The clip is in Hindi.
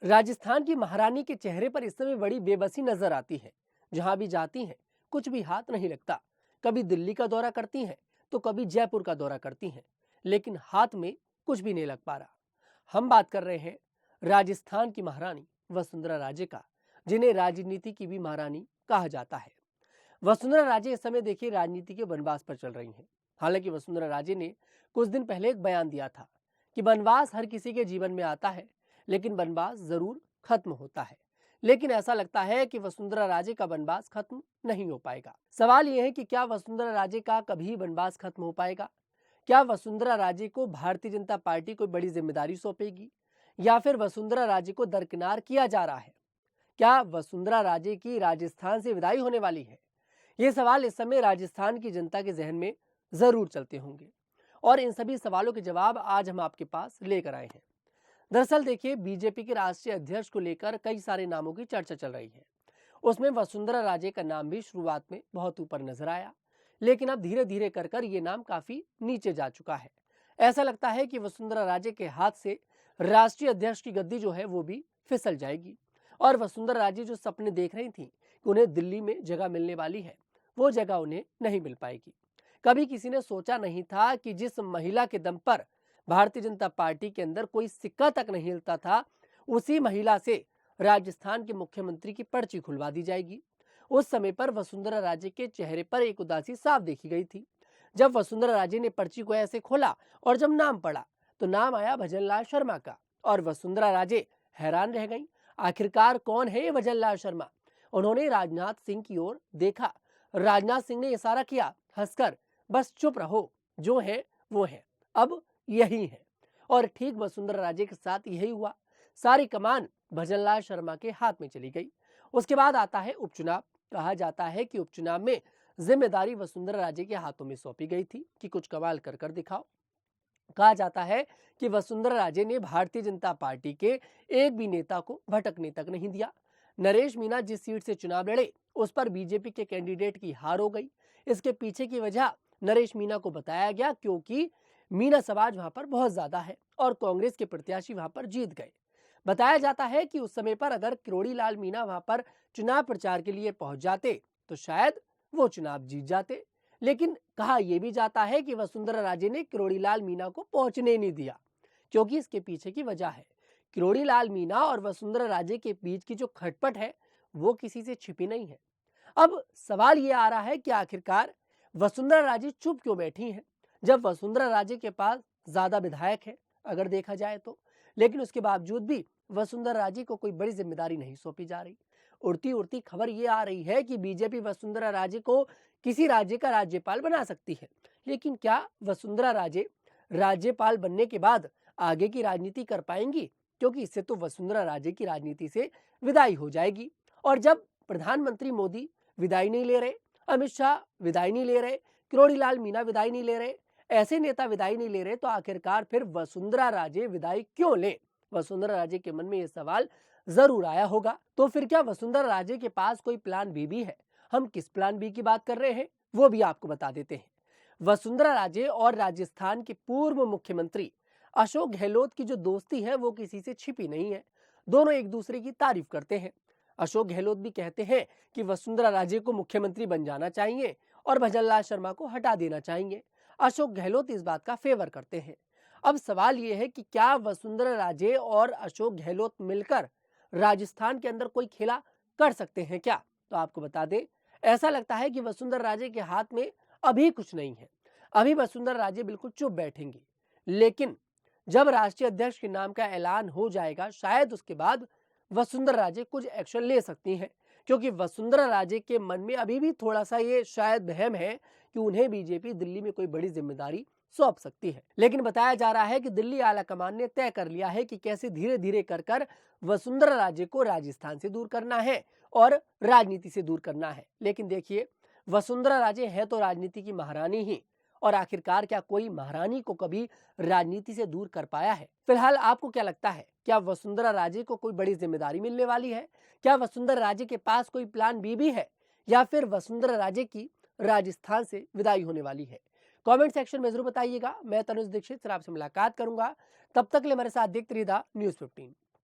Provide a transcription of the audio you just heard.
राजस्थान की महारानी के चेहरे पर इस समय बड़ी बेबसी नजर आती है। जहां भी जाती हैं कुछ भी हाथ नहीं लगता। कभी दिल्ली का दौरा करती हैं तो कभी जयपुर का दौरा करती हैं, लेकिन हाथ में कुछ भी नहीं लग पा रहा। हम बात कर रहे हैं राजस्थान की महारानी वसुंधरा राजे का, जिन्हें राजनीति की भी महारानी कहा जाता है। वसुंधरा राजे इस समय देखिए राजनीति के वनवास पर चल रही हैं। हालांकि वसुंधरा राजे ने कुछ दिन पहले एक बयान दिया था कि वनवास हर किसी के जीवन में आता है, लेकिन वनवास जरूर खत्म होता है। लेकिन ऐसा लगता है कि वसुंधरा राजे का वनवास खत्म नहीं हो पाएगा। सवाल यह है कि क्या वसुंधरा राजे का कभी वनवास खत्म हो पाएगा? क्या वसुंधरा राजे को भारतीय जनता पार्टी कोई बड़ी जिम्मेदारी सौंपेगी, या फिर वसुंधरा राजे को दरकिनार किया जा रहा है? क्या वसुंधरा राजे की राजस्थान से विदाई होने वाली है? ये सवाल इस समय राजस्थान की जनता के जहन में जरूर चलते होंगे, और इन सभी सवालों के जवाब आज हम आपके पास लेकर आए हैं। दरअसल देखिए, बीजेपी के राष्ट्रीय अध्यक्ष को लेकर कई सारे नामों की चर्चा चल रही है। उसमें वसुंधरा राजे का नाम भी शुरुआत में बहुत ऊपर नजर आया, लेकिन अब धीरे धीरे कर कर ये नाम काफी नीचे जा चुका है। ऐसा लगता है कि वसुंधरा राजे के हाथ से राष्ट्रीय अध्यक्ष की गद्दी जो है वो भी फिसल जाएगी, और वसुंधरा राजे जो सपने देख रही थी कि उन्हें दिल्ली में जगह मिलने वाली है, वो जगह उन्हें नहीं मिल पाएगी। कभी किसी ने सोचा नहीं था कि जिस महिला के दम पर भारतीय जनता पार्टी के अंदर कोई सिक्का तक नहीं हिलता था, उसी महिला से राजस्थान के मुख्यमंत्री की पर्ची खुलवा दी जाएगी। उस समय पर वसुंधरा राजे के चेहरे पर एक उदासी साफ देखी गई थी। जब वसुंधरा राजे ने पर्ची को ऐसे खोला और जब नाम पढ़ा तो नाम आया भजनलाल शर्मा का, और वसुंधरा राजे हैरान रह गई। आखिरकार कौन है ये भजनलाल शर्मा? उन्होंने राजनाथ सिंह की ओर देखा। राजनाथ सिंह ने इशारा किया हंसकर, बस चुप रहो, जो है वो है, अब यही है। और ठीक वसुंधरा राजे के साथ यही हुआ। सारी कमान भजनलाल शर्मा के हाथ में चली गई। उसके बाद आता है उपचुनाव। कहा जाता है कि उपचुनाव में जिम्मेदारी वसुंधरा राजे के हाथों में सौंपी गई थी कि कुछ कमाल कर कर दिखाओ। कहा जाता है कि वसुंधरा राजे ने भारतीय जनता पार्टी के एक भी नेता को भटकने तक नहीं दिया। नरेश मीना जिस सीट से चुनाव लड़े, उस पर बीजेपी के कैंडिडेट की हार हो गई। इसके पीछे की वजह नरेश मीना को बताया गया, क्योंकि मीना समाज वहां पर बहुत ज्यादा है और कांग्रेस के प्रत्याशी वहां पर जीत गए। बताया जाता है कि उस समय पर अगर किरोड़ी लाल मीना वहां पर चुनाव प्रचार के लिए पहुंच जाते तो शायद वो चुनाव जीत जाते। लेकिन कहा यह भी जाता है कि वसुंधरा राजे ने किरोड़ी लाल मीना को पहुंचने नहीं दिया, क्योंकि इसके पीछे की वजह है। किरोड़ी लाल मीना और वसुंधरा राजे के बीच की जो खटपट है वो किसी से छिपी नहीं है। अब सवाल ये आ रहा है कि आखिरकार वसुंधरा राजे चुप क्यों बैठी हैं, जब वसुंधरा राजे के पास ज्यादा विधायक है अगर देखा जाए तो। लेकिन उसके बावजूद भी वसुंधरा राजे को कोई बड़ी जिम्मेदारी नहीं सौंपी जा रही। उड़ती उड़ती खबर ये आ रही है कि बीजेपी वसुंधरा राजे को किसी राज्य का राज्यपाल बना सकती है। लेकिन क्या वसुंधरा राजे राज्यपाल बनने के बाद आगे की राजनीति कर पाएंगी? क्योंकि इससे तो वसुंधरा राजे की राजनीति से विदाई हो जाएगी। और जब प्रधानमंत्री मोदी विदाई नहीं ले रहे, अमित शाह विदाई नहीं ले रहे, किरोड़ी लाल मीना विदाई नहीं ले रहे, ऐसे नेता विदाई नहीं ले रहे, तो आखिरकार फिर वसुंधरा राजे विदाई क्यों ले? वसुंधरा राजे के मन में यह सवाल जरूर आया होगा। तो फिर क्या वसुंधरा राजे के पास कोई प्लान बी भी है? हम किस प्लान बी की बात कर रहे हैं वो भी आपको बता देते हैं। वसुंधरा राजे और राजस्थान के पूर्व मुख्यमंत्री अशोक गहलोत की जो दोस्ती है वो किसी से छिपी नहीं है। दोनों एक दूसरे की तारीफ करते हैं। अशोक गहलोत भी कहते हैं कि वसुंधरा राजे को मुख्यमंत्री बन जाना चाहिए और भजनलाल शर्मा को हटा देना चाहिए। अशोक गहलोत इस बात का फेवर करते हैं। अब सवाल यह है कि क्या वसुंधरा राजे और अशोक गहलोत मिलकर राजस्थान के अंदर कोई खेला कर सकते हैं क्या? तो आपको बता दें, ऐसा लगता है कि वसुंधरा राजे के हाथ में अभी कुछ नहीं है। अभी वसुंधरा राजे बिल्कुल चुप बैठेंगी। लेकिन जब राष्ट्रीय अध्यक्ष के नाम का ऐलान हो जाएगा, शायद उसके बाद वसुंधरा राजे कुछ एक्शन ले सकती हैं, क्योंकि वसुंधरा राजे के मन में अभी भी थोड़ा सा ये शायद वहम है कि उन्हें बीजेपी दिल्ली में कोई बड़ी जिम्मेदारी सौंप सकती है। लेकिन बताया जा रहा है कि दिल्ली आलाकमान ने तय कर लिया है कि कैसे धीरे धीरे कर कर वसुंधरा राजे को राजस्थान से दूर करना है और राजनीति से दूर करना है। लेकिन देखिए, वसुंधरा राजे है तो राजनीति की महारानी ही, और आखिरकार क्या कोई महारानी को कभी राजनीति से दूर कर पाया है? फिलहाल आपको क्या लगता है, क्या वसुंधरा राजे को कोई बड़ी जिम्मेदारी मिलने वाली है? क्या वसुंधरा राजे के पास कोई प्लान बी भी है, या फिर वसुंधरा राजे की राजस्थान से विदाई होने वाली है? कमेंट सेक्शन में जरूर बताइएगा। मैं तनुज दीक्षित आपसे मुलाकात करूंगा। तब तक के लिए हमारे साथ देखते रहिए न्यूज़ 15।